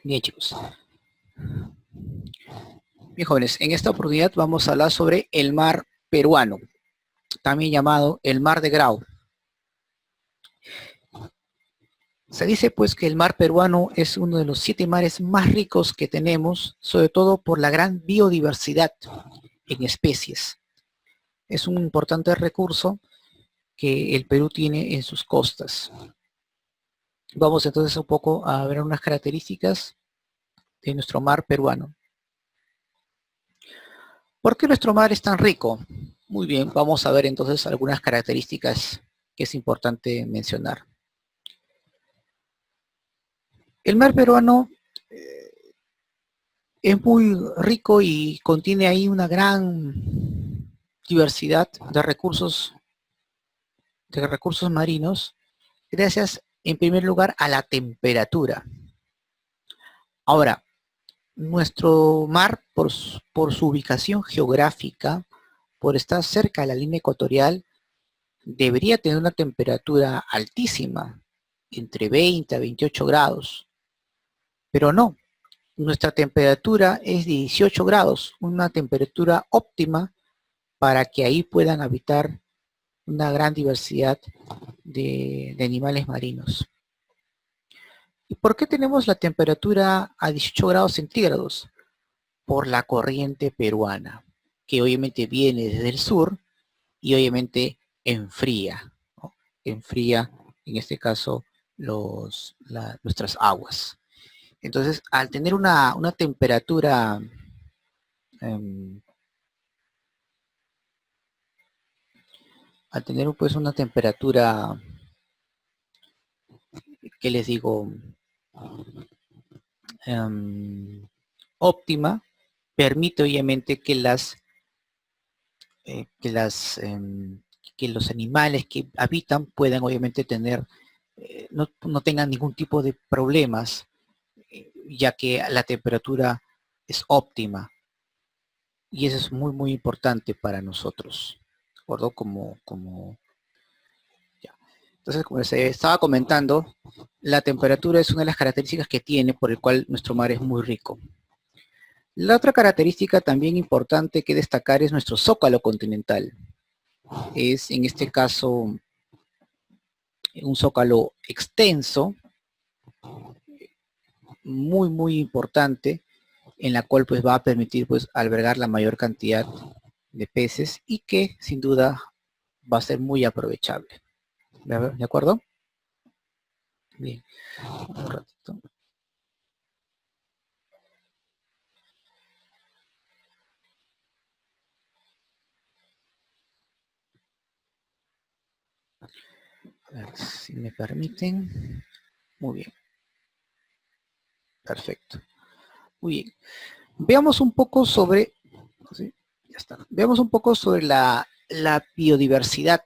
Bien, chicos. Bien, jóvenes, en esta oportunidad vamos a hablar sobre el mar peruano, también llamado el mar de Grau. Se dice pues que el mar peruano es uno de los 7 mares más ricos que tenemos, sobre todo por la gran biodiversidad en especies. Es un importante recurso que el Perú tiene en sus costas. Vamos entonces un poco a ver unas características de nuestro mar peruano. ¿Por qué nuestro mar es tan rico? Muy bien, vamos a ver entonces algunas características que es importante mencionar. El mar peruano es muy rico y contiene ahí una gran diversidad de recursos marinos, gracias en primer lugar a la temperatura. Ahora, nuestro mar, por su ubicación geográfica, por estar cerca de la línea ecuatorial, debería tener una temperatura altísima, entre 20 a 28 grados, pero no. Nuestra temperatura es de 18 grados, una temperatura óptima para que ahí puedan habitar una gran diversidad de animales marinos. ¿Y por qué tenemos la temperatura a 18 grados centígrados? Por la corriente peruana, que obviamente viene desde el sur y obviamente enfría, ¿no? Enfría, en este caso, nuestras aguas. Entonces, al tener una temperatura al tener pues una temperatura, ¿qué les digo? Óptima, permite obviamente que que los animales que habitan puedan obviamente tener, no tengan ningún tipo de problemas, ya que la temperatura es óptima. Y eso es muy, muy importante para nosotros, ¿de acuerdo? Entonces, como les estaba comentando, la temperatura es una de las características que tiene por el cual nuestro mar es muy rico. La otra característica también importante que destacar es nuestro zócalo continental. Es en este caso un zócalo extenso, muy, muy importante, en la cual pues va a permitir pues albergar la mayor cantidad de peces y que sin duda va a ser muy aprovechable. ¿De acuerdo? Bien, un ratito. A ver si me permiten. Muy bien. Perfecto. Muy bien. Veamos un poco sobre, ¿sí? Ya está. Veamos un poco sobre la biodiversidad.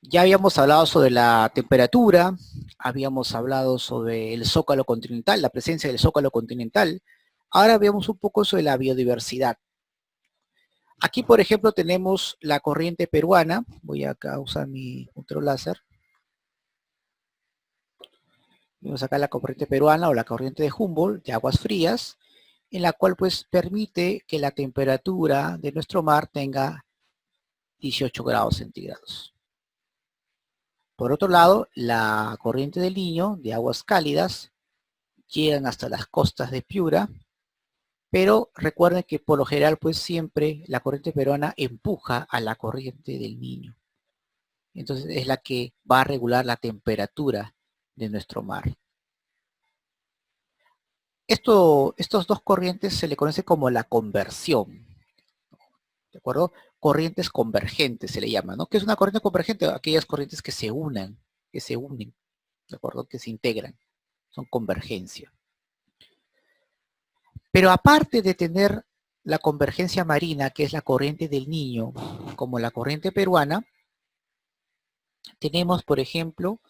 Ya habíamos hablado sobre la temperatura, habíamos hablado sobre el zócalo continental, la presencia del zócalo continental. Ahora veamos un poco sobre la biodiversidad. Aquí, por ejemplo, tenemos la corriente peruana. Voy acá a usar mi control láser. Vamos acá la corriente peruana o la corriente de Humboldt, de aguas frías, en la cual pues permite que la temperatura de nuestro mar tenga 18 grados centígrados. Por otro lado, la corriente del Niño, de aguas cálidas, llegan hasta las costas de Piura, pero recuerden que por lo general pues siempre la corriente peruana empuja a la corriente del Niño. Entonces es la que va a regular la temperatura de nuestro mar. Estos dos corrientes se le conoce como la conversión, ¿de acuerdo? Corrientes convergentes se le llama, ¿no? ¿Qué es una corriente convergente? Aquellas corrientes que se unen, ¿de acuerdo? Que se integran, son convergencia. Pero aparte de tener la convergencia marina, que es la corriente del Niño, como la corriente peruana, tenemos, por ejemplo,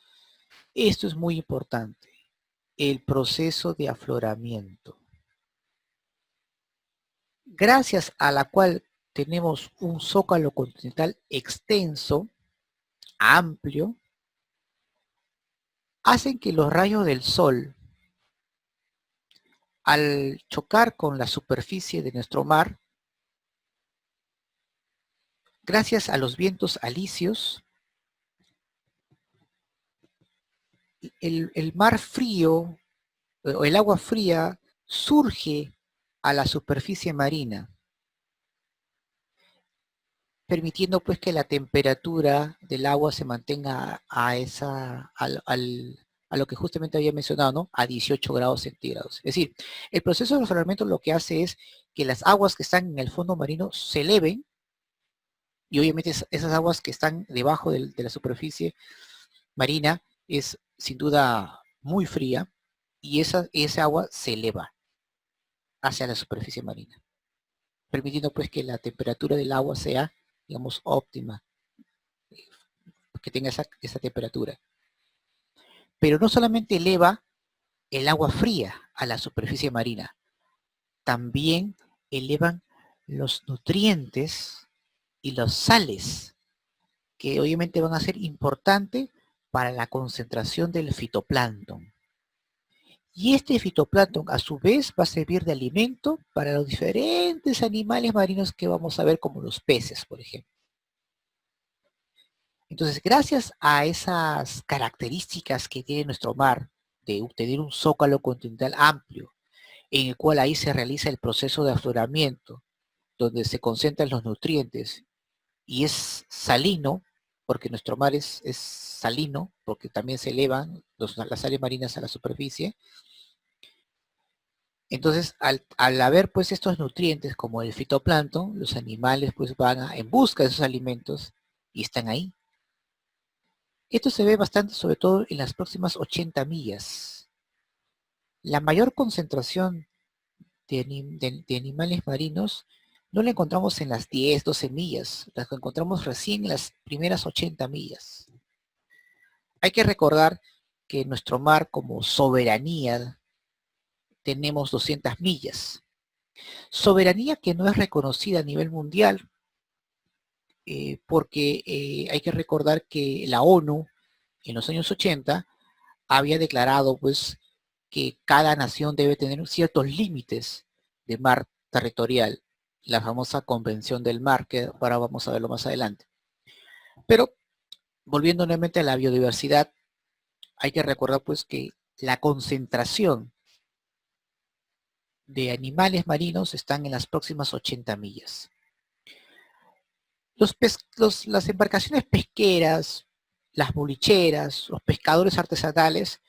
esto es muy importante, el proceso de afloramiento, gracias a la cual tenemos un zócalo continental extenso, amplio, hacen que los rayos del sol al chocar con la superficie de nuestro mar, gracias a los vientos alisios, el mar frío o el agua fría surge a la superficie marina, permitiendo pues que la temperatura del agua se mantenga a lo que justamente había mencionado, ¿no? A 18 grados centígrados. Es decir, el proceso de afloramiento lo que hace es que las aguas que están en el fondo marino se eleven, y obviamente esas aguas que están debajo de la superficie marina es sin duda muy fría, y esa agua se eleva hacia la superficie marina, permitiendo pues que la temperatura del agua sea, digamos, óptima, que tenga esa temperatura. Pero no solamente eleva el agua fría a la superficie marina, también elevan los nutrientes y los sales, que obviamente van a ser importantes para la concentración del fitoplancton. Y este fitoplancton a su vez va a servir de alimento para los diferentes animales marinos que vamos a ver, como los peces, por ejemplo. Entonces, gracias a esas características que tiene nuestro mar, de tener un zócalo continental amplio, en el cual ahí se realiza el proceso de afloramiento, donde se concentran los nutrientes, y es salino, porque nuestro mar es salino, porque también se elevan las sales marinas a la superficie. Entonces, al haber pues estos nutrientes como el fitoplancton, los animales pues van en busca de esos alimentos y están ahí. Esto se ve bastante, sobre todo en las próximas 80 millas. La mayor concentración de animales marinos no la encontramos en las 10, 12 millas, las encontramos recién en las primeras 80 millas. Hay que recordar que en nuestro mar, como soberanía, tenemos 200 millas. Soberanía que no es reconocida a nivel mundial, porque hay que recordar que la ONU en los años 80 había declarado pues que cada nación debe tener ciertos límites de mar territorial, la famosa Convención del Mar, que ahora vamos a verlo más adelante. Pero volviendo nuevamente a la biodiversidad, hay que recordar pues que la concentración de animales marinos están en las próximas 80 millas. Las embarcaciones pesqueras, las bolicheras, los pescadores artesanales,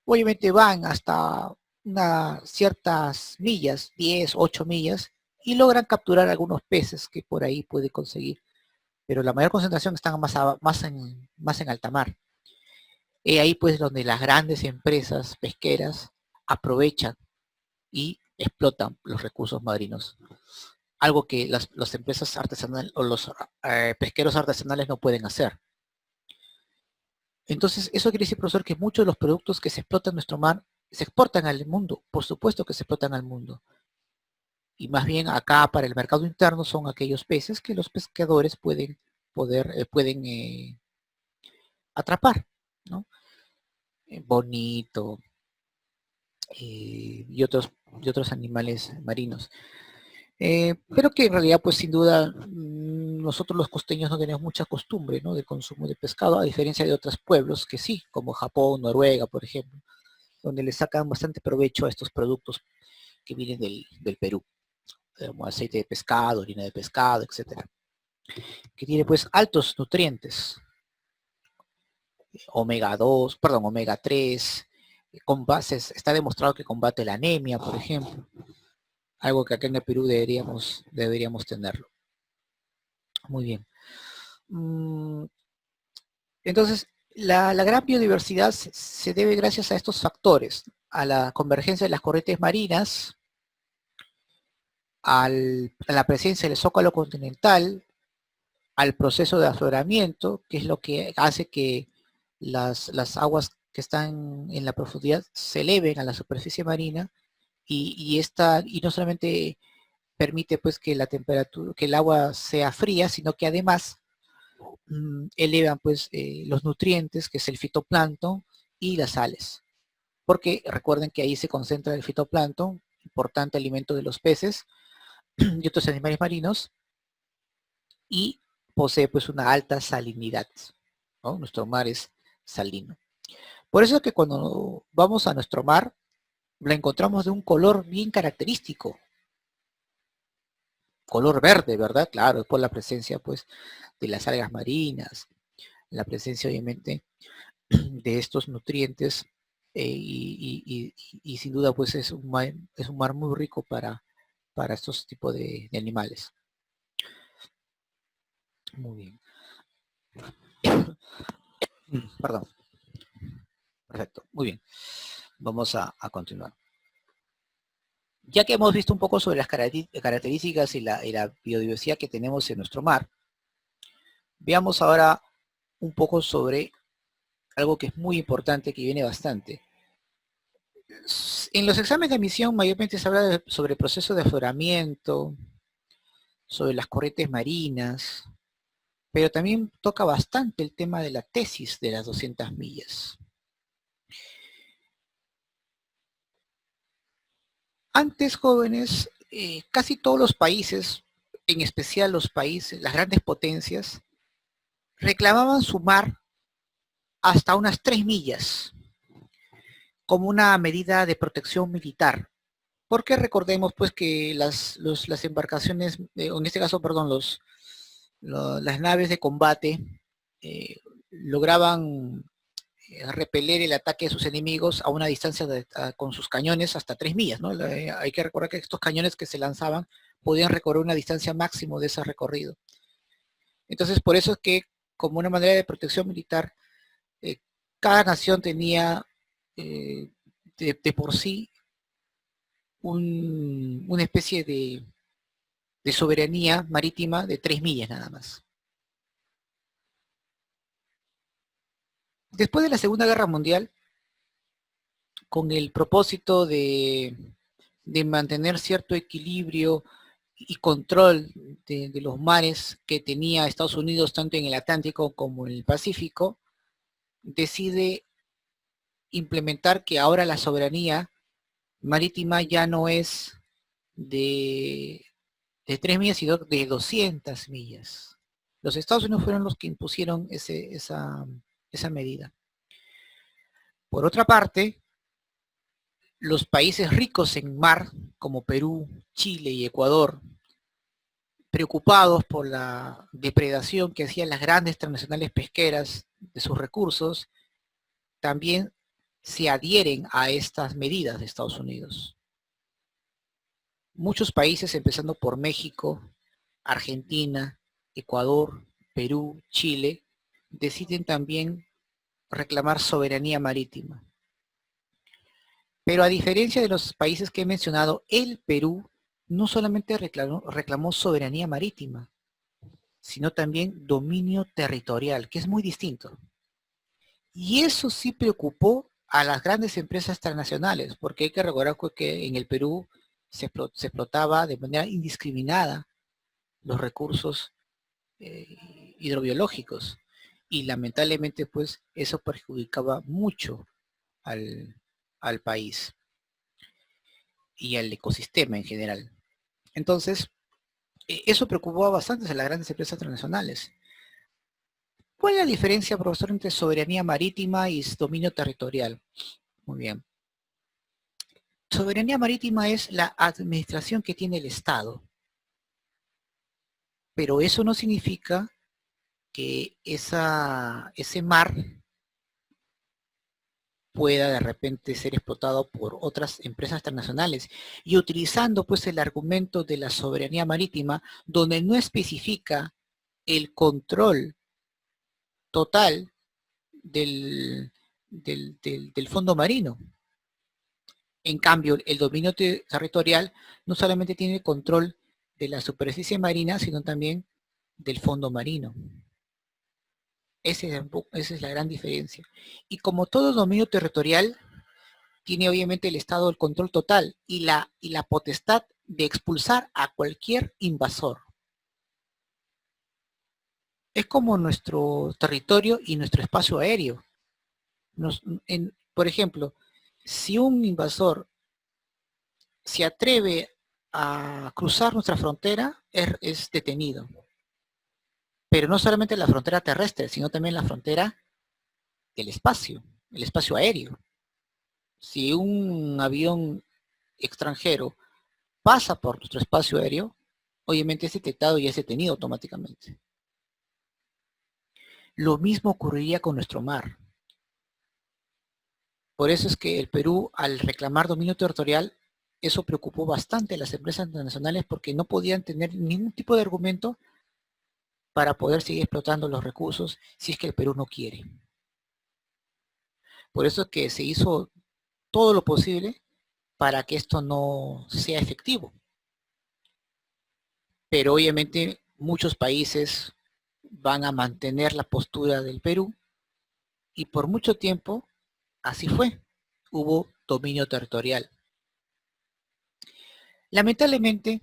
obviamente van hasta ciertas millas, 10, 8 millas, y logran capturar algunos peces que por ahí puede conseguir. Pero la mayor concentración está más en alta mar. Y ahí pues donde las grandes empresas pesqueras aprovechan y explotan los recursos marinos. Algo que las empresas artesanales o los pesqueros artesanales no pueden hacer. Entonces, eso quiere decir, profesor, que muchos de los productos que se explotan en nuestro mar se exportan al mundo. Por supuesto que se exportan al mundo. Y más bien acá para el mercado interno son aquellos peces que los pescadores pueden atrapar, ¿no? Bonito y otros animales marinos. Pero que en realidad, pues sin duda, nosotros los costeños no tenemos mucha costumbre, ¿no?, del consumo de pescado, a diferencia de otros pueblos que sí, como Japón, Noruega, por ejemplo, donde le sacan bastante provecho a estos productos que vienen del Perú, como aceite de pescado, harina de pescado, etcétera, que tiene pues altos nutrientes, omega 2, perdón, omega 3, está demostrado que combate la anemia, por ejemplo, algo que acá en el Perú deberíamos tenerlo. Muy bien. Entonces, la gran biodiversidad se debe gracias a estos factores, a la convergencia de las corrientes marinas, a la presencia del zócalo continental, al proceso de afloramiento, que es lo que hace que las aguas que están en la profundidad se eleven a la superficie marina, y no solamente permite pues que la temperatura, que el agua sea fría, sino que además elevan pues los nutrientes, que es el fitoplancton y las sales. Porque recuerden que ahí se concentra el fitoplancton importante alimento de los peces y otros animales marinos, y posee pues una alta salinidad, ¿no? Nuestro mar es salino. Por eso es que cuando vamos a nuestro mar, la encontramos de un color bien característico, color verde, ¿verdad? Claro, es por la presencia pues de las algas marinas, la presencia obviamente de estos nutrientes, y sin duda pues es un mar muy rico para estos tipos de animales. Muy bien. Perdón. Perfecto, muy bien. Vamos a continuar. Ya que hemos visto un poco sobre las características y la biodiversidad que tenemos en nuestro mar, veamos ahora un poco sobre algo que es muy importante, que viene bastante. En los exámenes de admisión mayormente se habla sobre el proceso de afloramiento, sobre las corrientes marinas, pero también toca bastante el tema de la tesis de las 200 millas. Antes, jóvenes, casi todos los países, en especial los países, las grandes potencias, reclamaban su mar hasta unas 3 millas como una medida de protección militar. Porque recordemos pues que las embarcaciones, en este caso, perdón, las naves de combate lograban repeler el ataque de sus enemigos a una distancia con sus cañones hasta 3 millas, ¿no? Hay que recordar que estos cañones que se lanzaban podían recorrer una distancia máxima de ese recorrido. Entonces, por eso es que, como una manera de protección militar, eh, cada nación tenía de por sí una especie de soberanía marítima de 3 millas nada más. Después de la Segunda Guerra Mundial, con el propósito de mantener cierto equilibrio y control de los mares que tenía Estados Unidos tanto en el Atlántico como en el Pacífico, decide implementar que ahora la soberanía marítima ya no es de 3 millas, sino de 200 millas. Los Estados Unidos fueron los que impusieron esa medida. Por otra parte, los países ricos en mar, como Perú, Chile y Ecuador, preocupados por la depredación que hacían las grandes transnacionales pesqueras de sus recursos, también se adhieren a estas medidas de Estados Unidos. Muchos países, empezando por México, Argentina, Ecuador, Perú, Chile, deciden también reclamar soberanía marítima. Pero a diferencia de los países que he mencionado, el Perú no solamente reclamó soberanía marítima, sino también dominio territorial, que es muy distinto. Y eso sí preocupó a las grandes empresas transnacionales, porque hay que recordar que en el Perú se explotaba de manera indiscriminada los recursos hidrobiológicos, y lamentablemente pues eso perjudicaba mucho al país y al ecosistema en general. Entonces, eso preocupó bastante a las grandes empresas transnacionales. ¿Cuál es la diferencia, profesor, entre soberanía marítima y dominio territorial? Muy bien. Soberanía marítima es la administración que tiene el Estado, pero eso no significa que ese mar pueda de repente ser explotado por otras empresas transnacionales, y utilizando pues el argumento de la soberanía marítima, donde no especifica el control total del fondo marino. En cambio, el dominio territorial no solamente tiene control de la superficie marina, sino también del fondo marino. Esa es la gran diferencia. Y como todo dominio territorial, tiene obviamente el Estado el control total y la potestad de expulsar a cualquier invasor. Es como nuestro territorio y nuestro espacio aéreo. Por ejemplo, si un invasor se atreve a cruzar nuestra frontera, es detenido. Pero no solamente la frontera terrestre, sino también la frontera del espacio, el espacio aéreo. Si un avión extranjero pasa por nuestro espacio aéreo, obviamente es detectado y es detenido automáticamente. Lo mismo ocurriría con nuestro mar. Por eso es que el Perú, al reclamar dominio territorial, eso preocupó bastante a las empresas internacionales porque no podían tener ningún tipo de argumento para poder seguir explotando los recursos si es que el Perú no quiere. Por eso es que se hizo todo lo posible para que esto no sea efectivo. Pero obviamente muchos países van a mantener la postura del Perú y por mucho tiempo así fue. Hubo dominio territorial. Lamentablemente,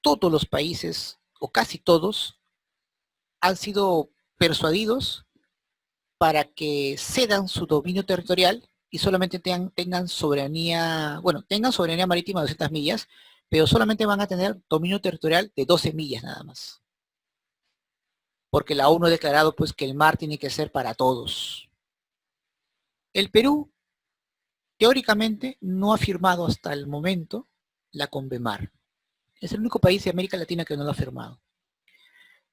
todos los países, o casi todos, han sido persuadidos para que cedan su dominio territorial y solamente tengan soberanía, bueno, tengan soberanía marítima de 200 millas, pero solamente van a tener dominio territorial de 12 millas nada más. Porque la ONU ha declarado pues que el mar tiene que ser para todos. El Perú, teóricamente, no ha firmado hasta el momento la Convemar. Es el único país de América Latina que no lo ha firmado.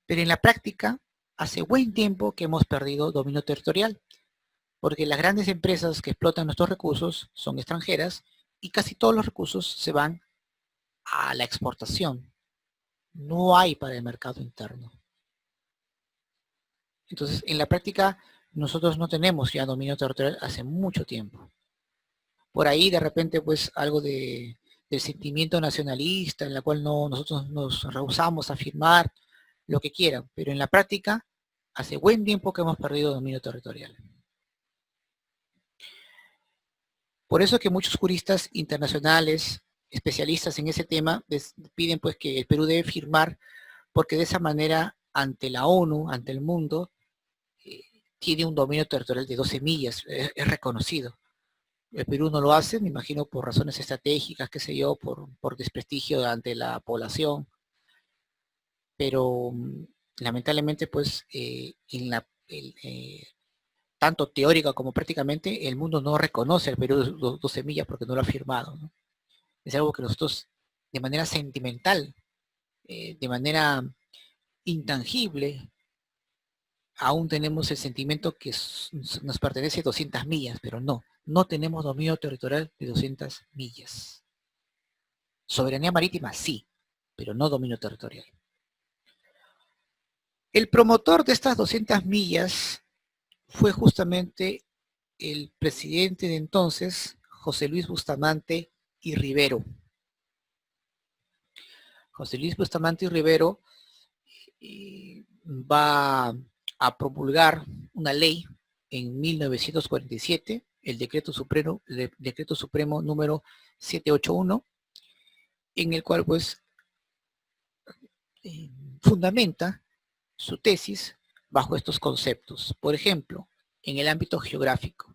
Pero en la práctica, hace buen tiempo que hemos perdido dominio territorial, porque las grandes empresas que explotan nuestros recursos son extranjeras y casi todos los recursos se van a la exportación. No hay para el mercado interno. Entonces, en la práctica, nosotros no tenemos ya dominio territorial hace mucho tiempo. Por ahí, de repente, pues algo del sentimiento nacionalista, en la cual no, nosotros nos rehusamos a firmar lo que quieran, pero en la práctica, hace buen tiempo que hemos perdido dominio territorial. Por eso es que muchos juristas internacionales, especialistas en ese tema, les piden pues que el Perú debe firmar, porque de esa manera, ante la ONU, ante el mundo, eh, tiene un dominio territorial de 12 millas, es reconocido. El Perú no lo hace, me imagino por razones estratégicas, qué sé yo, por desprestigio ante la población, pero lamentablemente pues tanto teórica como prácticamente el mundo no reconoce al Perú de 12 millas porque no lo ha firmado, ¿no? Es algo que nosotros de manera sentimental, de manera intangible, aún tenemos el sentimiento que nos pertenece 200 millas, pero no tenemos dominio territorial de 200 millas. Soberanía marítima sí, pero no dominio territorial. El promotor de estas 200 millas fue justamente el presidente de entonces, José Luis Bustamante y Rivero. José Luis Bustamante y Rivero va a promulgar una ley en 1947, el decreto supremo número 781, en el cual pues fundamenta su tesis bajo estos conceptos. Por ejemplo, en el ámbito geográfico,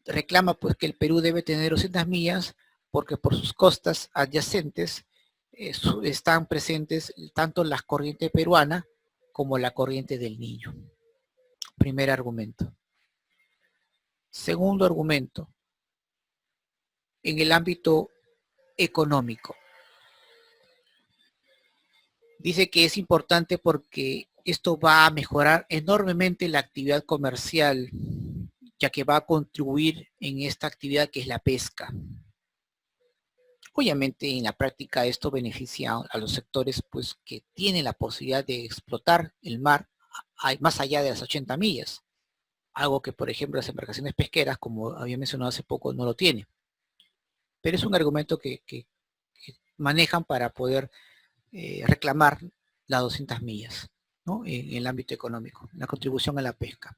reclama pues que el Perú debe tener 200 millas porque por sus costas adyacentes están presentes tanto la corriente peruana como la corriente del Niño. Primer argumento. Segundo argumento, en el ámbito económico. Dice que es importante porque esto va a mejorar enormemente la actividad comercial, ya que va a contribuir en esta actividad que es la pesca. Obviamente en la práctica esto beneficia a los sectores pues, que tienen la posibilidad de explotar el mar más allá de las 80 millas, algo que por ejemplo las embarcaciones pesqueras, como había mencionado hace poco, no lo tienen. Pero es un argumento que manejan para poder reclamar las 200 millas, ¿no? En el ámbito económico, la contribución a la pesca.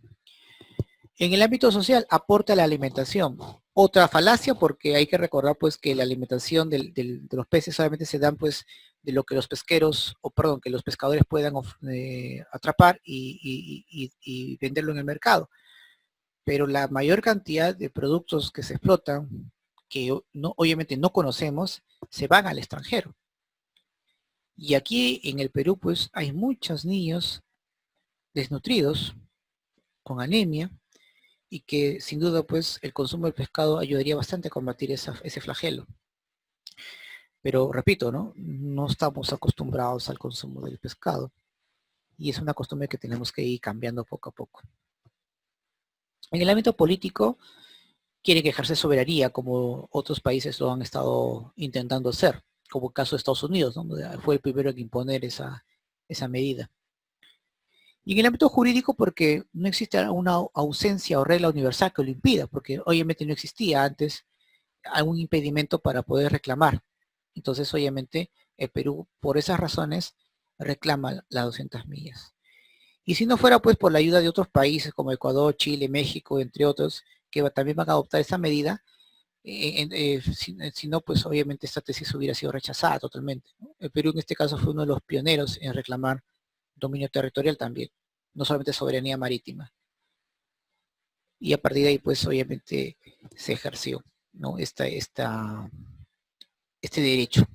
En el ámbito social, aporta la alimentación. Otra falacia, porque hay que recordar pues que la alimentación de los peces solamente se dan pues de lo que los pesqueros, o perdón, que los pescadores puedan atrapar y venderlo en el mercado. Pero la mayor cantidad de productos que se explotan, que no, obviamente no conocemos, se van al extranjero. Y aquí en el Perú, pues, hay muchos niños desnutridos, con anemia, y que sin duda, pues, el consumo del pescado ayudaría bastante a combatir ese flagelo. Pero repito, ¿no? No estamos acostumbrados al consumo del pescado. Y es una costumbre que tenemos que ir cambiando poco a poco. En el ámbito político, quiere que ejerce soberanía, como otros países lo han estado intentando hacer, como el caso de Estados Unidos, ¿no? Donde fue el primero en imponer esa medida. Y en el ámbito jurídico, porque no existe una ausencia o regla universal que lo impida, porque obviamente no existía antes algún impedimento para poder reclamar. Entonces, obviamente, el Perú, por esas razones, reclama las 200 millas. Y si no fuera, pues, por la ayuda de otros países como Ecuador, Chile, México, entre otros, que también van a adoptar esa medida, si no, pues obviamente esta tesis hubiera sido rechazada totalmente, ¿no? El Perú en este caso fue uno de los pioneros en reclamar dominio territorial también, no solamente soberanía marítima. Y a partir de ahí, pues obviamente se ejerció, ¿no? Este derecho.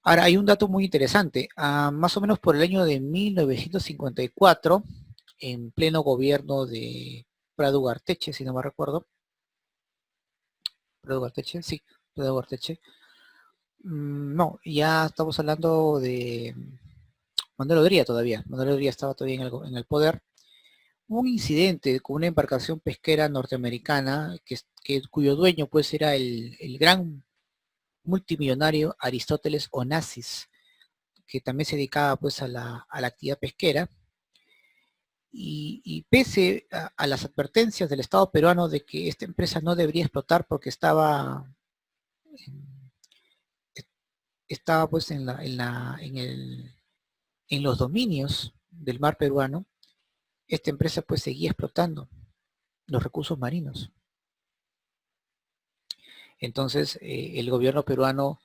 Ahora, hay un dato muy interesante. Más o menos por el año de 1954, en pleno gobierno de Prado Ugarteche, si no me recuerdo. Prado Ugarteche, sí, Prado Ugarteche. No, ya estamos hablando de Manuel Odría todavía. Manuel Odría estaba todavía en el poder. Hubo un incidente con una embarcación pesquera norteamericana cuyo dueño pues era el gran multimillonario Aristóteles Onassis, que también se dedicaba pues a la actividad pesquera. Y pese a las advertencias del Estado peruano de que esta empresa no debería explotar porque estaba pues en los dominios del mar peruano, esta empresa pues seguía explotando los recursos marinos. Entonces el gobierno peruano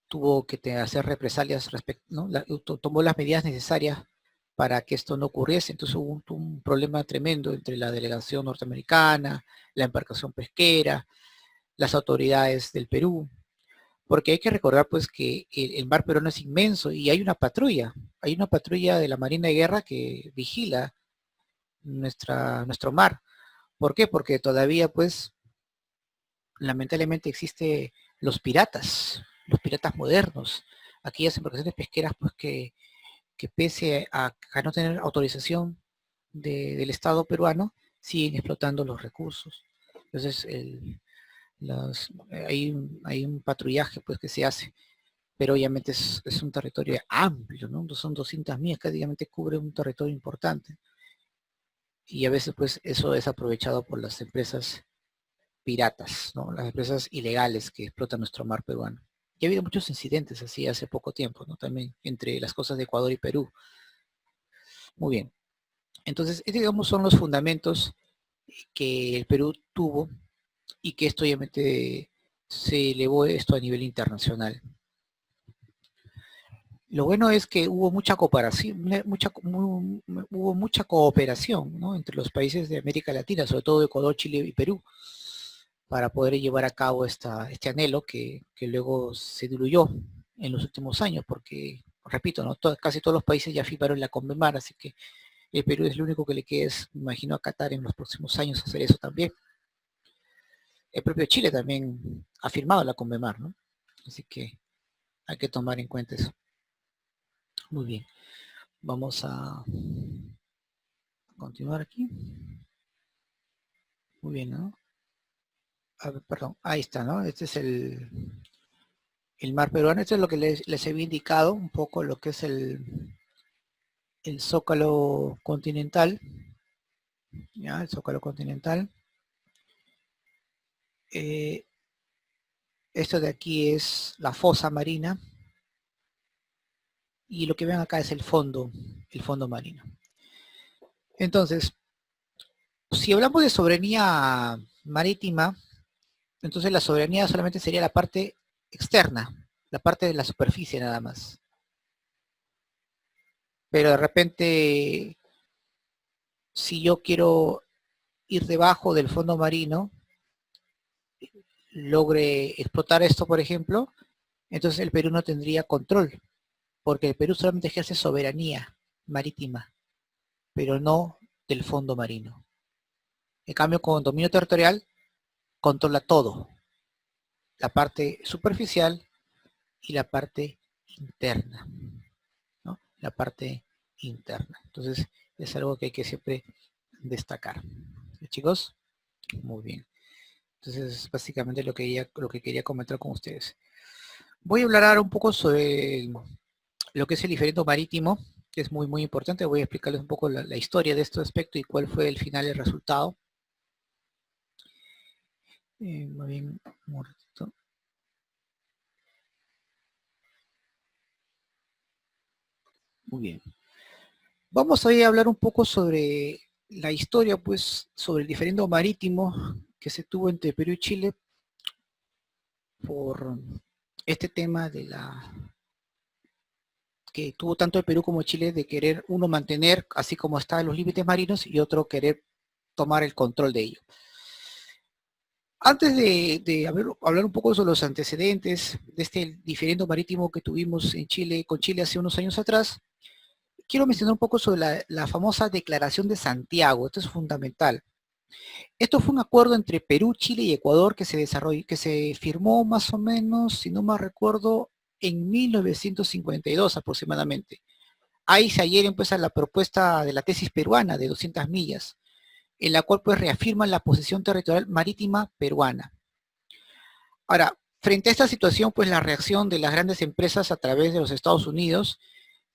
tuvo que hacer represalias respecto, ¿no? Tomó las medidas necesarias para que esto no ocurriese. Entonces hubo un problema tremendo entre la delegación norteamericana, la embarcación pesquera, las autoridades del Perú, porque hay que recordar pues que el mar peruano es inmenso y hay una patrulla de la Marina de Guerra que vigila nuestro mar. ¿Por qué? Porque todavía pues lamentablemente existe los piratas modernos, aquellas embarcaciones pesqueras pues que pese a no tener autorización del Estado peruano, siguen explotando los recursos. Entonces hay un patrullaje pues que se hace, pero obviamente es un territorio amplio, ¿no? Son 200 millas, que obviamente cubre un territorio importante. Y a veces pues eso es aprovechado por las empresas piratas, ¿no? Las empresas ilegales que explotan nuestro mar peruano. Y ha habido muchos incidentes así hace poco tiempo, ¿no? También entre las cosas de Ecuador y Perú. Muy bien. Entonces, digamos son los fundamentos que el Perú tuvo y que esto obviamente se elevó esto a nivel internacional. Lo bueno es que hubo mucha cooperación, hubo mucha cooperación, ¿no? Entre los países de América Latina, sobre todo Ecuador, Chile y Perú, para poder llevar a cabo este anhelo que luego se diluyó en los últimos años, porque, repito, ¿no? Casi todos los países ya firmaron la Convemar, así que el Perú es lo único que le queda, me imagino, a Qatar en los próximos años hacer eso también. El propio Chile también ha firmado la Convemar, ¿no? Así que hay que tomar en cuenta eso. Muy bien, vamos a continuar aquí. Muy bien, ¿no? A ver, perdón, ahí está, ¿no? Este es el mar peruano. Esto es lo que les había indicado, un poco lo que es el zócalo continental. ¿Ya? El zócalo continental. Esto de aquí es la fosa marina. Y lo que ven acá es el fondo marino. Entonces, si hablamos de soberanía marítima, entonces la soberanía solamente sería la parte externa, la parte de la superficie nada más. Pero de repente, si yo quiero ir debajo del fondo marino, logre explotar esto, por ejemplo, entonces el Perú no tendría control, porque el Perú solamente ejerce soberanía marítima, pero no del fondo marino. En cambio, con dominio territorial, controla todo, la parte superficial y la parte interna, ¿no? La parte interna. Entonces, es algo que hay que siempre destacar. Chicos, muy bien. Entonces, básicamente lo que quería comentar con ustedes. Voy a hablar ahora un poco sobre lo que es el diferendo marítimo, que es muy, muy importante. Voy a explicarles un poco la historia de este aspecto y cuál fue el final, el resultado. Muy bien, un ratito. Muy bien. Vamos a hablar un poco sobre la historia, pues, sobre el diferendo marítimo que se tuvo entre Perú y Chile por este tema de la que tuvo tanto el Perú como Chile de querer uno mantener así como están los límites marinos y otro querer tomar el control de ello. Antes de hablar un poco sobre los antecedentes de este diferendo marítimo que tuvimos en Chile, con Chile hace unos años atrás, quiero mencionar un poco sobre la famosa Declaración de Santiago. Esto es fundamental. Esto fue un acuerdo entre Perú, Chile y Ecuador que se desarrolló, que se firmó más o menos, si no mal recuerdo, en 1952 aproximadamente. Ahí se adhieren pues a la propuesta de la tesis peruana de 200 millas, en la cual pues reafirma la posición territorial marítima peruana. Ahora, frente a esta situación, pues la reacción de las grandes empresas a través de los Estados Unidos,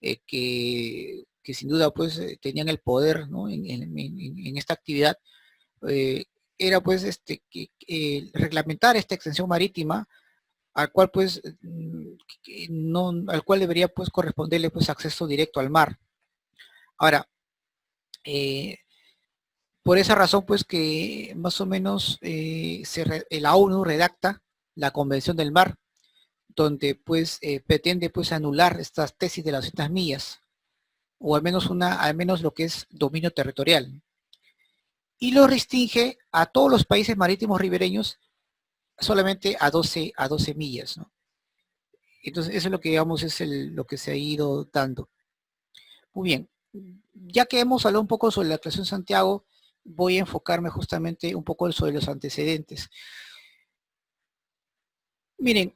que sin duda pues tenían el poder, ¿no?, en esta actividad, eh, era pues reglamentar esta extensión marítima al cual pues no, al cual debería pues corresponderle pues acceso directo al mar. Ahora, por esa razón pues que más o menos la ONU redacta la Convención del Mar, donde pues pretende pues anular estas tesis de las 200 millas, o al menos lo que es dominio territorial, y lo restringe a todos los países marítimos ribereños solamente a 12 millas, ¿no? Entonces eso es lo que digamos es lo que se ha ido dando. Muy bien, ya que hemos hablado un poco sobre la Declaración de Santiago, voy a enfocarme justamente un poco sobre los antecedentes. Miren,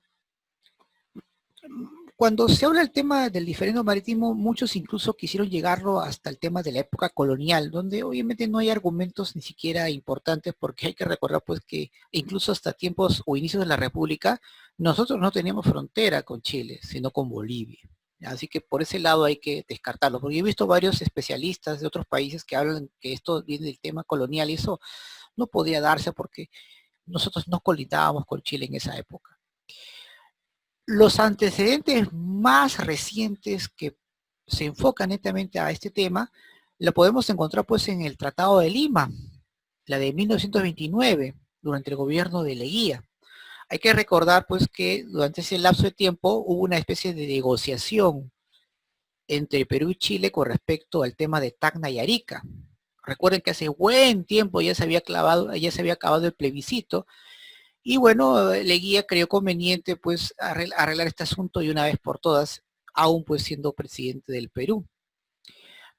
cuando se habla del tema del diferendo marítimo, muchos incluso quisieron llegarlo hasta el tema de la época colonial, donde obviamente no hay argumentos ni siquiera importantes, porque hay que recordar pues que incluso hasta tiempos o inicios de la República, nosotros no teníamos frontera con Chile, sino con Bolivia. Así que por ese lado hay que descartarlo, porque he visto varios especialistas de otros países que hablan que esto viene del tema colonial y eso no podía darse porque nosotros no colindábamos con Chile en esa época. Los antecedentes más recientes que se enfocan netamente a este tema, lo podemos encontrar pues en el Tratado de Lima, la de 1929, durante el gobierno de Leguía. Hay que recordar pues que durante ese lapso de tiempo hubo una especie de negociación entre Perú y Chile con respecto al tema de Tacna y Arica. Recuerden que hace buen tiempo ya se había acabado el plebiscito. Y bueno, Leguía creyó conveniente pues arreglar este asunto y una vez por todas, aún pues siendo presidente del Perú.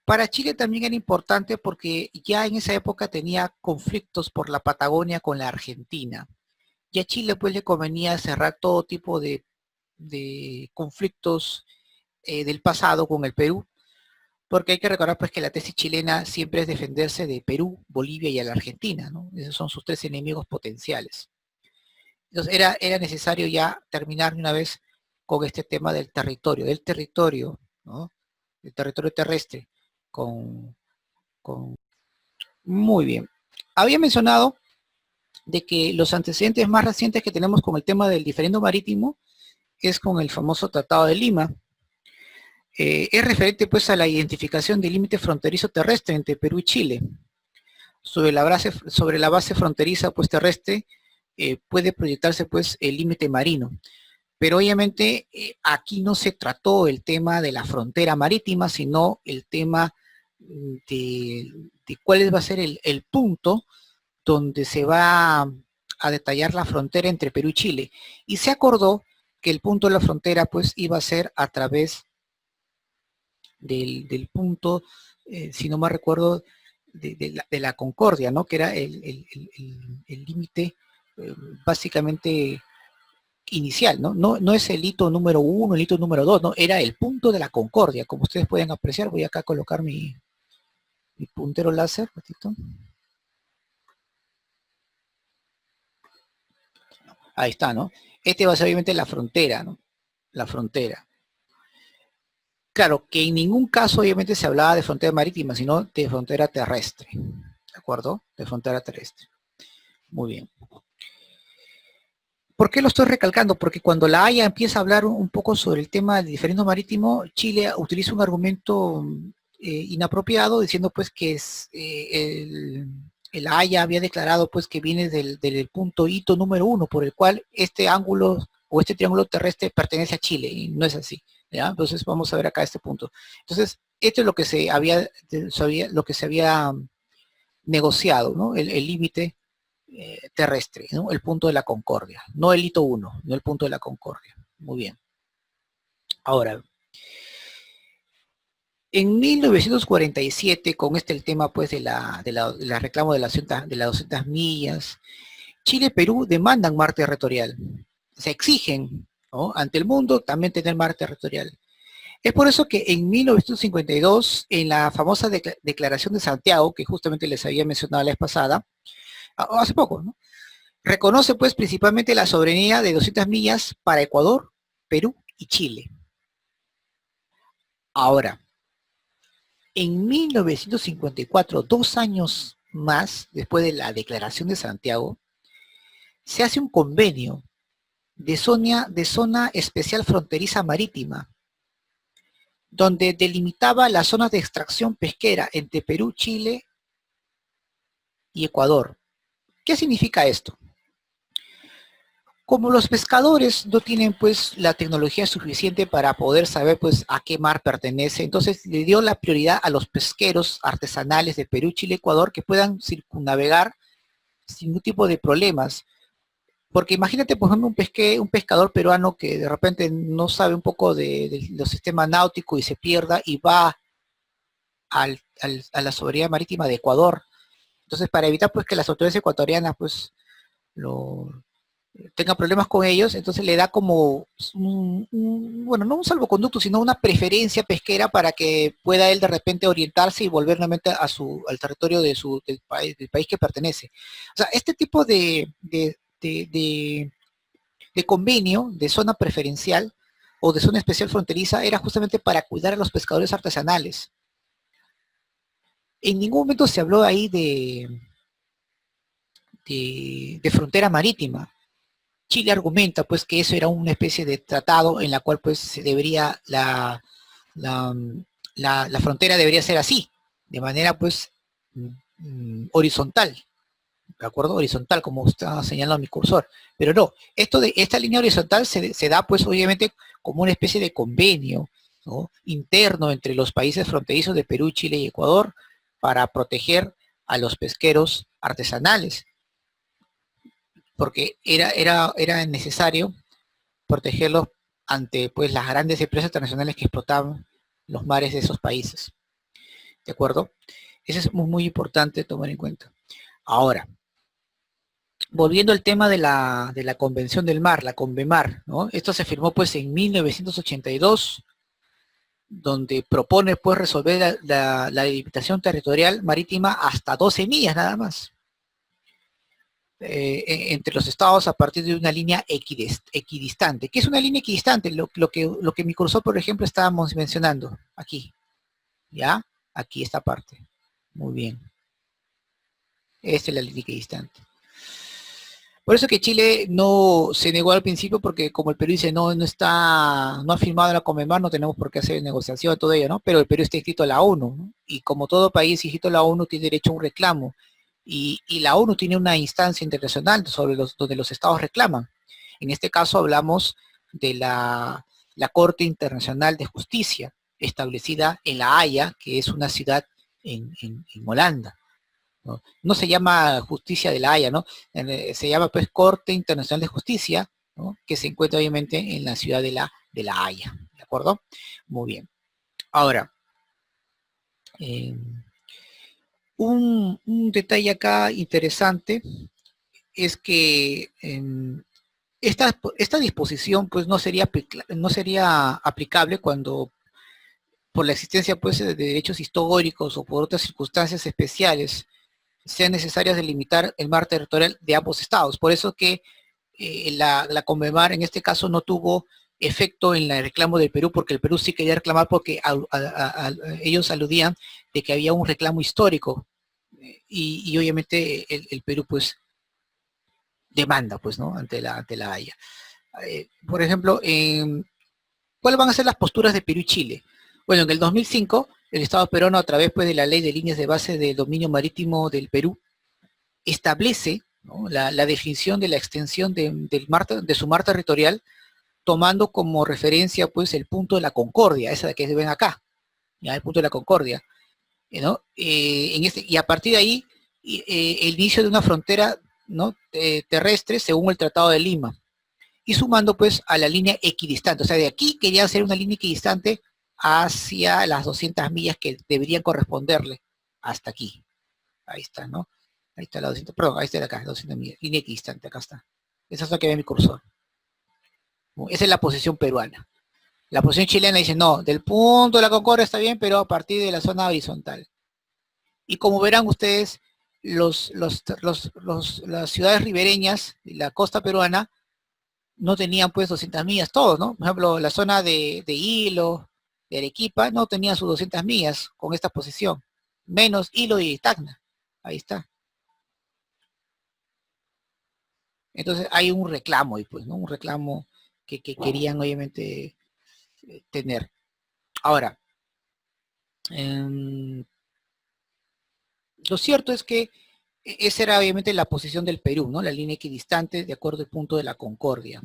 Para Chile también era importante porque ya en esa época tenía conflictos por la Patagonia con la Argentina. Y a Chile pues le convenía cerrar todo tipo de conflictos del pasado con el Perú, porque hay que recordar pues que la tesis chilena siempre es defenderse de Perú, Bolivia y a la Argentina, ¿no? Esos son sus tres enemigos potenciales. Entonces era necesario ya terminar de una vez con este tema del territorio, ¿no? El territorio terrestre, con... Muy bien. Había mencionado de que los antecedentes más recientes que tenemos con el tema del diferendo marítimo es con el famoso Tratado de Lima. Es referente pues a la identificación del límite fronterizo terrestre entre Perú y Chile. Sobre la base fronteriza pues terrestre puede proyectarse pues el límite marino. Pero obviamente aquí no se trató el tema de la frontera marítima, sino el tema de cuál va a ser el punto donde se va a detallar la frontera entre Perú y Chile. Y se acordó que el punto de la frontera pues iba a ser a través del punto, si no me recuerdo, de la Concordia, ¿no? Que era el límite básicamente inicial, ¿no? ¿No? Es el hito número 1, el hito número 2, no, era el punto de la Concordia. Como ustedes pueden apreciar, voy acá a colocar mi puntero láser, ratito. Ahí está, ¿no? Este va a ser obviamente la frontera, ¿no? La frontera. Claro, que en ningún caso obviamente se hablaba de frontera marítima, sino de frontera terrestre, ¿de acuerdo? De frontera terrestre. Muy bien. ¿Por qué lo estoy recalcando? Porque cuando la Haya empieza a hablar un poco sobre el tema del diferendo marítimo, Chile utiliza un argumento inapropiado, diciendo pues que el Haya había declarado pues que viene del punto hito número 1, por el cual este ángulo o este triángulo terrestre pertenece a Chile, y no es así, ¿ya? Entonces vamos a ver acá este punto. Entonces, esto es lo que se había negociado, ¿no? El límite terrestre, ¿no? El punto de la Concordia, no el hito 1, no el punto de la Concordia. Muy bien. Ahora, en 1947, con el tema pues de la reclamo de las 200 millas, Chile y Perú demandan mar territorial. Se exigen, ¿no?, ante el mundo también tener mar territorial. Es por eso que en 1952, en la famosa Declaración de Santiago, que justamente les había mencionado la vez pasada, hace poco, ¿no?, reconoce pues principalmente la soberanía de 200 millas para Ecuador, Perú y Chile. Ahora, en 1954, 2 años más después de la Declaración de Santiago, se hace un convenio de zona especial fronteriza marítima, donde delimitaba las zonas de extracción pesquera entre Perú, Chile y Ecuador. ¿Qué significa esto? Como los pescadores no tienen pues la tecnología suficiente para poder saber pues a qué mar pertenece, entonces le dio la prioridad a los pesqueros artesanales de Perú, Chile, Ecuador, que puedan circunnavegar sin ningún tipo de problemas. Porque imagínate, por ejemplo, un pescador peruano que de repente no sabe un poco de los sistemas náuticos y se pierda y va a la soberanía marítima de Ecuador. Entonces, para evitar pues que las autoridades ecuatorianas pues lo tengan problemas con ellos, entonces le da como bueno, no un salvoconducto, sino una preferencia pesquera para que pueda él de repente orientarse y volver nuevamente al territorio del país que pertenece. O sea, este tipo de convenio de zona preferencial o de zona especial fronteriza era justamente para cuidar a los pescadores artesanales. En ningún momento se habló ahí de frontera marítima. Chile argumenta pues que eso era una especie de tratado en la cual pues se debería la frontera debería ser así, de manera pues horizontal, ¿de acuerdo? Horizontal, como está señalando mi cursor. Pero no, esta línea horizontal se da pues obviamente como una especie de convenio, ¿no?, interno entre los países fronterizos de Perú, Chile y Ecuador para proteger a los pesqueros artesanales, porque era necesario protegerlos ante pues las grandes empresas internacionales que explotaban los mares de esos países. ¿De acuerdo? Eso es muy importante tomar en cuenta. Ahora, volviendo al tema de la Convención del Mar, la CONVEMAR, ¿no? Esto se firmó pues en 1982, donde propone pues resolver la delimitación territorial marítima hasta 12 millas nada más. Entre los estados a partir de una línea equidistante. ¿Qué es una línea equidistante? Lo que mi cursor, por ejemplo, estábamos mencionando aquí. ¿Ya? Aquí esta parte. Muy bien. Esta es la línea equidistante. Por eso que Chile no se negó al principio, porque como el Perú dice, no ha firmado la CONVEMAR, no tenemos por qué hacer negociación, todo ello, ¿no? Pero el Perú está inscrito a la ONU, ¿no? Y como todo país inscrito a la ONU tiene derecho a un reclamo. Y la ONU tiene una instancia internacional donde los estados reclaman. En este caso hablamos de la Corte Internacional de Justicia, establecida en La Haya, que es una ciudad en Holanda. ¿no? No se llama Justicia de la Haya, ¿no? Se llama pues Corte Internacional de Justicia, ¿no? Que se encuentra obviamente en la ciudad de la Haya, ¿de acuerdo? Muy bien. Ahora, eh, un detalle acá interesante es que esta disposición pues no sería aplicable cuando por la existencia pues de derechos históricos o por otras circunstancias especiales sean necesarias delimitar el mar territorial de ambos estados. Por eso que la Conmemar en este caso no tuvo efecto en el reclamo del Perú, porque el Perú sí quería reclamar porque ellos aludían de que había un reclamo histórico y obviamente el Perú pues demanda pues, ¿no? Ante la Haya. Por ejemplo, ¿cuáles van a ser las posturas de Perú y Chile? Bueno, en el 2005, el Estado peruano, a través pues, de la Ley de Líneas de Base del Dominio Marítimo del Perú, establece, ¿no?, la definición de la extensión de su mar territorial, tomando como referencia pues, el punto de la Concordia, esa que se ven acá, ¿ya? El punto de la Concordia, ¿no? Y a partir de ahí, el inicio de una frontera, ¿no?, terrestre según el Tratado de Lima, y sumando pues a la línea equidistante. O sea, de aquí quería hacer una línea equidistante hacia las 200 millas que deberían corresponderle hasta aquí. Ahí está, ¿no? Ahí está la 200, perdón, ahí está de acá, 200 millas, línea equidistante, acá está. Esa es la que ve mi cursor. Esa es la posición peruana. La posición chilena dice, no, del punto de la Concordia está bien, pero a partir de la zona horizontal. Y como verán ustedes, las ciudades ribereñas de la costa peruana no tenían pues 200 millas todos, ¿no? Por ejemplo, la zona de Hilo, de Arequipa, no tenía sus 200 millas con esta posición. Menos Hilo y Tacna. Ahí está. Entonces hay un reclamo ahí, pues, ¿no? Un reclamo que querían obviamente tener. Ahora, eh, lo cierto es que esa era obviamente la posición del Perú, ¿no? La línea equidistante de acuerdo al punto de la Concordia.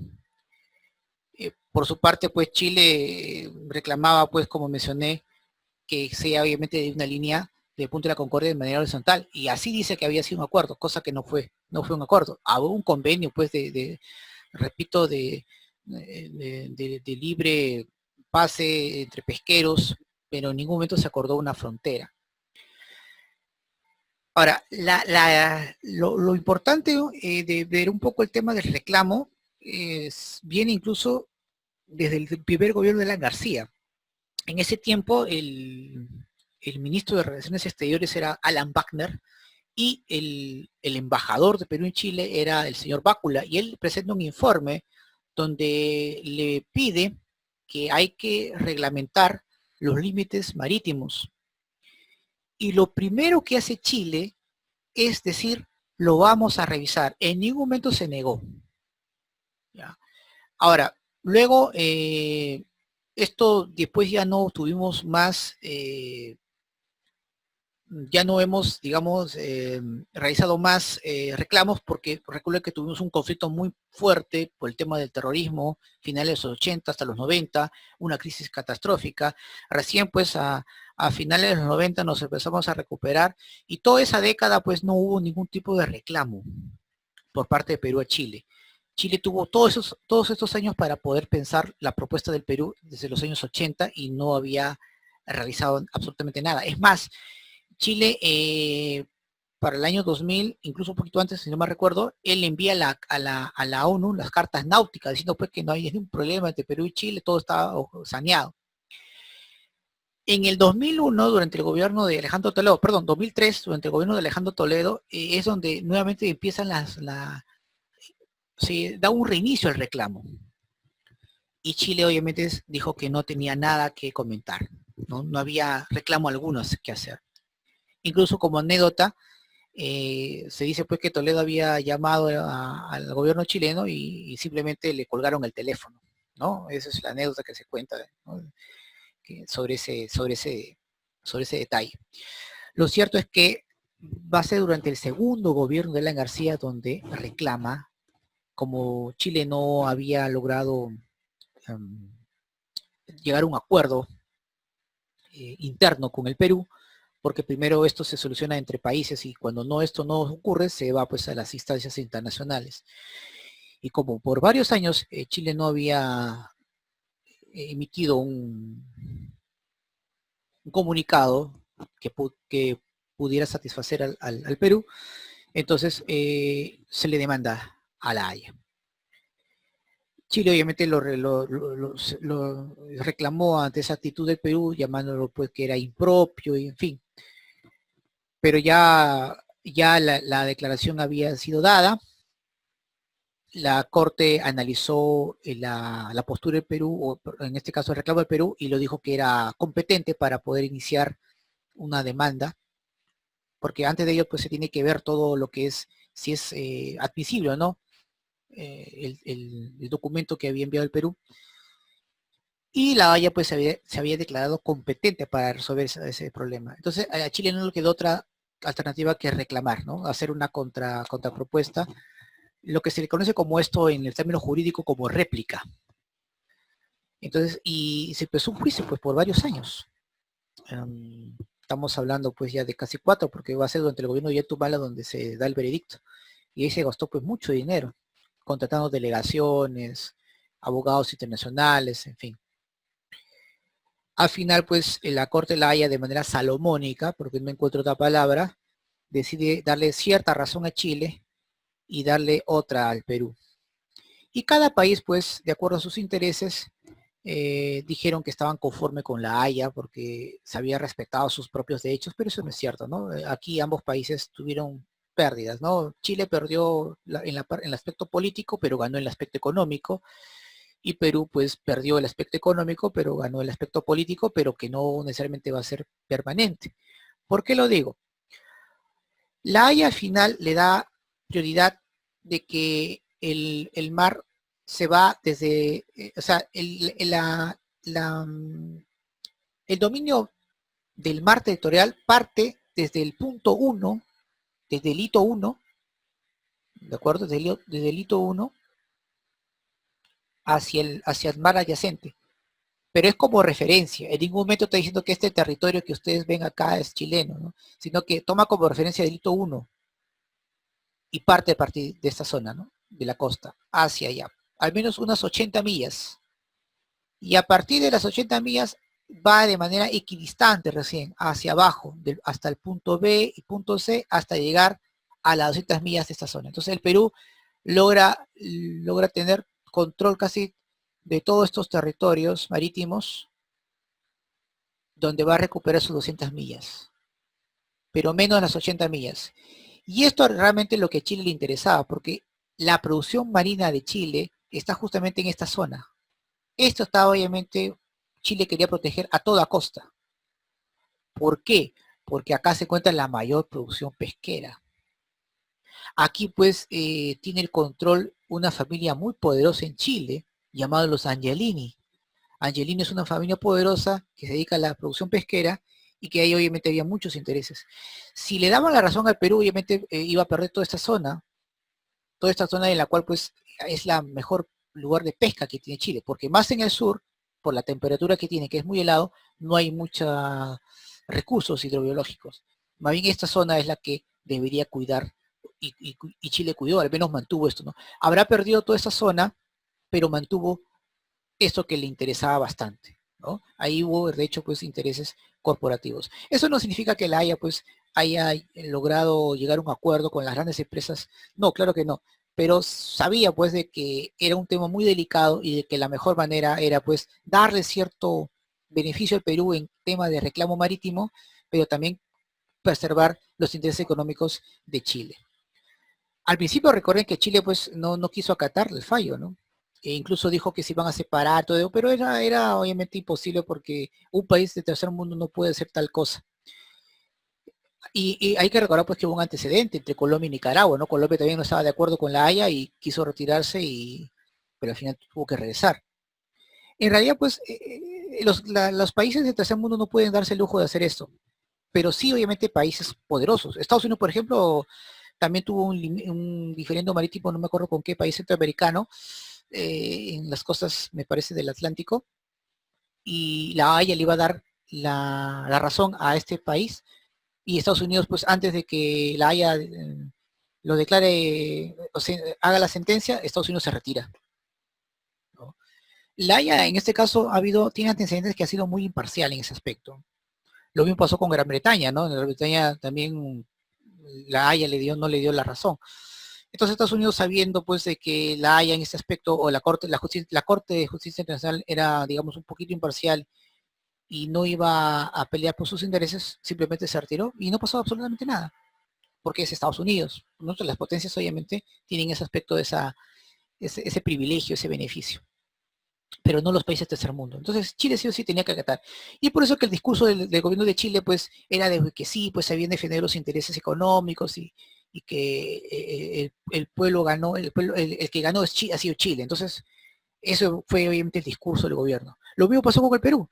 Por su parte, pues Chile reclamaba, pues como mencioné, que sea obviamente de una línea de punto de la Concordia de manera horizontal, y así dice que había sido un acuerdo, cosa que no fue un acuerdo. Hubo un convenio, pues, repito, de libre pase entre pesqueros, pero en ningún momento se acordó una frontera. Ahora, lo importante de ver un poco el tema del reclamo viene incluso desde el primer gobierno de Alan García. En ese tiempo, el ministro de Relaciones Exteriores era Alan Wagner y el embajador de Perú en Chile era el señor Bácula, y él presenta un informe donde le pide que hay que reglamentar los límites marítimos. Y lo primero que hace Chile es decir, lo vamos a revisar. En ningún momento se negó. ¿Ya? Ahora, luego, esto después ya no tuvimos más, ya no hemos, digamos, realizado más reclamos, porque recuerden que tuvimos un conflicto muy fuerte por el tema del terrorismo, finales de los 80 hasta los 90, una crisis catastrófica. Recién pues a finales de los 90 nos empezamos a recuperar, y toda esa década pues no hubo ningún tipo de reclamo por parte de Perú a Chile. Chile tuvo todos estos años para poder pensar la propuesta del Perú desde los años 80 y no había realizado absolutamente nada. Es más, Chile para el año 2000, incluso un poquito antes, si no me recuerdo, él envía a la ONU las cartas náuticas diciendo pues que no hay ningún problema entre Perú y Chile, todo está saneado. En el 2001, durante el gobierno de Alejandro Toledo, perdón, 2003, durante el gobierno de Alejandro Toledo, es donde nuevamente empiezan se da un reinicio al reclamo. Y Chile obviamente dijo que no tenía nada que comentar, ¿no? No había reclamo alguno que hacer. Incluso como anécdota, se dice pues que Toledo había llamado al gobierno chileno y simplemente le colgaron el teléfono, ¿no? Esa es la anécdota que se cuenta, ¿no?, sobre ese detalle. Lo cierto es que va a ser durante el segundo gobierno de Alan García donde reclama, como Chile no había logrado llegar a un acuerdo interno con el Perú, porque primero esto se soluciona entre países y cuando no esto no ocurre, se va pues a las instancias internacionales. Y como por varios años Chile no había emitido un comunicado que pudiera satisfacer al Perú, entonces se le demanda a la Haya. Chile obviamente lo reclamó ante esa actitud del Perú, llamándolo pues que era impropio y en fin. Pero ya la declaración había sido dada, la Corte analizó la postura del Perú, o en este caso el reclamo del Perú, y lo dijo que era competente para poder iniciar una demanda, porque antes de ello pues se tiene que ver todo lo que es, si es admisible o no, el documento que había enviado el Perú, y la Haya pues se había declarado competente para resolver ese problema. Entonces a Chile no le quedó otra alternativa que reclamar, ¿no? Hacer una contrapropuesta, lo que se le conoce como esto en el término jurídico como réplica. Entonces, y se empezó un juicio pues por varios años. Estamos hablando pues ya de casi 4, porque va a ser durante el gobierno de Yetumala donde se da el veredicto. Y ahí se gastó pues mucho dinero, contratando delegaciones, abogados internacionales, en fin. Al final pues la Corte La Haya de manera salomónica, porque no encuentro otra palabra, decide darle cierta razón a Chile y darle otra al Perú. Y cada país pues de acuerdo a sus intereses dijeron que estaban conforme con la Haya porque se había respetado sus propios derechos, pero eso no es cierto, ¿no? Aquí ambos países tuvieron pérdidas, ¿no? Chile perdió en el aspecto político, pero ganó en el aspecto económico, y Perú pues perdió el aspecto económico, pero ganó el aspecto político, pero que no necesariamente va a ser permanente. ¿Por qué lo digo? La Haya al final le da prioridad de que el mar se va desde, o sea, el dominio del mar territorial parte desde el punto 1, desde el hito 1, ¿de acuerdo? Desde el hito 1 hacia el mar adyacente. Pero es como referencia. En ningún momento está diciendo que este territorio que ustedes ven acá es chileno, ¿no? Sino que toma como referencia el hito 1 y parte a partir de esta zona, ¿no? De la costa, hacia allá. Al menos unas 80 millas. Y a partir de las 80 millas va de manera equidistante recién, hacia abajo, hasta el punto B y punto C, hasta llegar a las 200 millas de esta zona. Entonces el Perú logra tener control casi de todos estos territorios marítimos, donde va a recuperar sus 200 millas, pero menos las 80 millas. Y esto realmente es lo que a Chile le interesaba, porque la producción marina de Chile está justamente en esta zona. Esto está obviamente, Chile quería proteger a toda costa. ¿Por qué? Porque acá se encuentra la mayor producción pesquera. Aquí pues tiene el control una familia muy poderosa en Chile, llamada los Angelini. Angelini es una familia poderosa que se dedica a la producción pesquera y que ahí obviamente había muchos intereses. Si le daban la razón al Perú, obviamente iba a perder toda esta zona en la cual pues es la mejor lugar de pesca que tiene Chile, porque más en el sur, por la temperatura que tiene, que es muy helado, no hay muchos recursos hidrobiológicos. Más bien esta zona es la que debería cuidar y Chile cuidó, al menos mantuvo esto, ¿no? Habrá perdido toda esa zona, pero mantuvo esto que le interesaba bastante, ¿no? Ahí hubo, de hecho, pues intereses corporativos. Eso no significa que la haya, pues, haya logrado llegar a un acuerdo con las grandes empresas. No, claro que no. Pero sabía, pues, de que era un tema muy delicado y de que la mejor manera era, pues, darle cierto beneficio al Perú en tema de reclamo marítimo, pero también preservar los intereses económicos de Chile. Al principio recuerden que Chile pues no quiso acatar el fallo, ¿no? E incluso dijo que se iban a separar, todo, pero era obviamente imposible porque un país de tercer mundo no puede hacer tal cosa. Y hay que recordar pues que hubo un antecedente entre Colombia y Nicaragua, ¿no? Colombia también no estaba de acuerdo con la Haya y quiso retirarse, pero al final tuvo que regresar. En realidad pues los países de tercer mundo no pueden darse el lujo de hacer esto, pero sí obviamente países poderosos. Estados Unidos, por ejemplo, también tuvo un diferendo marítimo, no me acuerdo con qué país centroamericano, en las costas, me parece, del Atlántico, y la Haya le iba a dar la razón a este país, y Estados Unidos, pues antes de que la Haya lo declare, o sea, haga la sentencia, Estados Unidos se retira, ¿no? La Haya, en este caso, tiene antecedentes que ha sido muy imparcial en ese aspecto. Lo mismo pasó con Gran Bretaña, ¿no? En Gran Bretaña también la Haya no le dio la razón. Entonces Estados Unidos, sabiendo pues de que la Haya en este aspecto, o la Corte de Justicia Internacional era, digamos, un poquito imparcial y no iba a pelear por sus intereses, simplemente se retiró y no pasó absolutamente nada, porque es Estados Unidos. Nosotros, las potencias obviamente tienen ese aspecto, ese privilegio, ese beneficio, pero no los países tercer mundo. Entonces Chile sí o sí tenía que acatar. Y por eso que el discurso del gobierno de Chile pues era de que sí, pues se habían defendido los intereses económicos y que el pueblo ganó, el que ganó ha sido Chile. Entonces eso fue obviamente el discurso del gobierno. Lo mismo pasó con el Perú.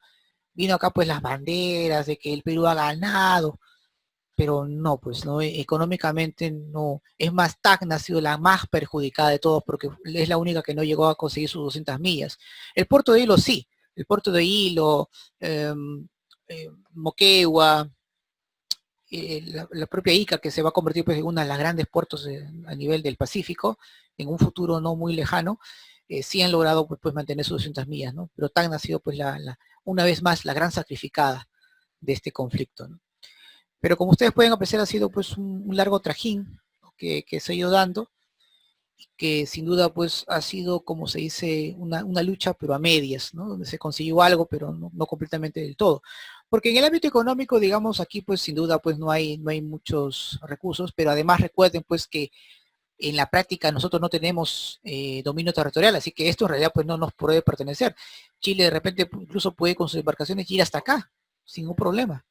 Vino acá pues las banderas de que el Perú ha ganado, pero no, pues no, económicamente no. Es más, Tacna ha sido la más perjudicada de todos porque es la única que no llegó a conseguir sus 200 millas. El puerto de Hilo sí, el puerto de Hilo, eh, Moquegua, la propia Ica, que se va a convertir pues, en una de las grandes puertos a nivel del Pacífico, en un futuro no muy lejano, sí han logrado pues, mantener sus 200 millas, ¿no? Pero Tacna ha sido pues una vez más la gran sacrificada de este conflicto, ¿no? Pero como ustedes pueden apreciar, ha sido pues un largo trajín, ¿no? que se ha ido dando, y que sin duda pues ha sido, como se dice, una lucha pero a medias, ¿no? Donde se consiguió algo, pero no completamente del todo. Porque en el ámbito económico, digamos, aquí pues sin duda pues no hay muchos recursos, pero además recuerden pues que en la práctica nosotros no tenemos dominio territorial, así que esto en realidad pues no nos puede pertenecer. Chile de repente incluso puede con sus embarcaciones ir hasta acá, sin un problema.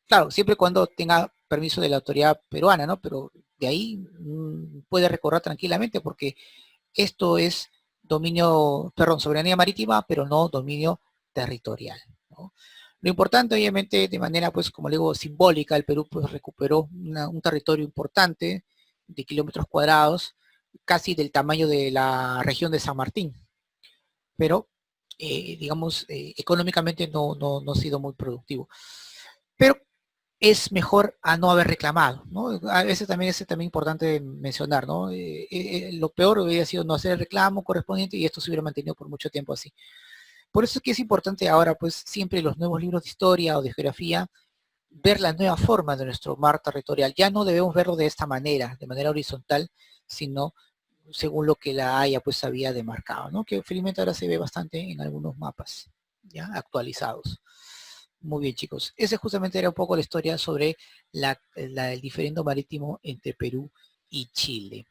Claro, siempre y cuando tenga permiso de la autoridad peruana, ¿no? Pero de ahí puede recorrer tranquilamente porque esto es dominio, perdón, soberanía marítima, pero no dominio territorial, ¿no? Lo importante, obviamente, de manera, pues, como le digo, simbólica, el Perú pues recuperó un territorio importante de kilómetros cuadrados, casi del tamaño de la región de San Martín, pero, digamos, económicamente no ha sido muy productivo. Pero es mejor a no haber reclamado, ¿no? A veces también es también importante mencionar, ¿no? Lo peor hubiera sido no hacer el reclamo correspondiente y esto se hubiera mantenido por mucho tiempo así. Por eso es que es importante ahora, pues, siempre los nuevos libros de historia o de geografía, ver la nueva forma de nuestro mar territorial. Ya no debemos verlo de manera horizontal, sino según lo que la Haya pues había demarcado, ¿no? Que felizmente ahora se ve bastante en algunos mapas, ya actualizados. Muy bien, chicos. Ese justamente era un poco la historia sobre el diferendo marítimo entre Perú y Chile.